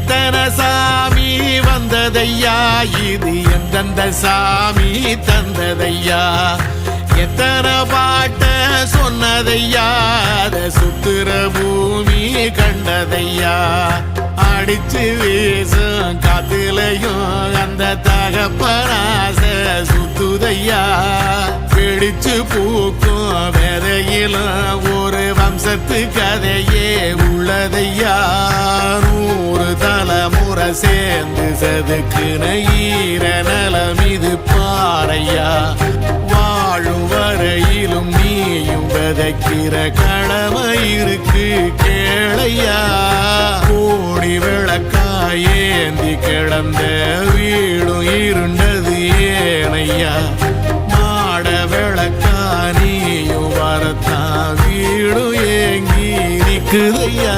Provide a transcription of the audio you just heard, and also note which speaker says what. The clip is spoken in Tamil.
Speaker 1: எத்தனை சாமி வந்ததையா இது எந்தெந்த சாமி தந்ததையா எத்தனை பாட்ட சொன்னதையா அத சுத்துற பூமி கண்டதையா அடிச்சு வீசும் காத்துலையும் அந்த தகப்பனாச சுத்துதையா பிடிச்சு பூக்கும் விதையிலும் ஒரு வம்சத்து கதையே உள்ளதையா 100 தலைமுறை சேர்ந்து செதுக்குன ஈர நலம் இது பாறையா வாழும் வரையிலும் நீயும் விதைக்கிற கடமை இருக்கு கேளையா கோடி விளக்காயேந்தி கிடந்த வீடும் இருண்டது ஏனையா மாட விளக்கா நீயும் வரத்தான் வீடும் ஏங்கி நிக்குதையா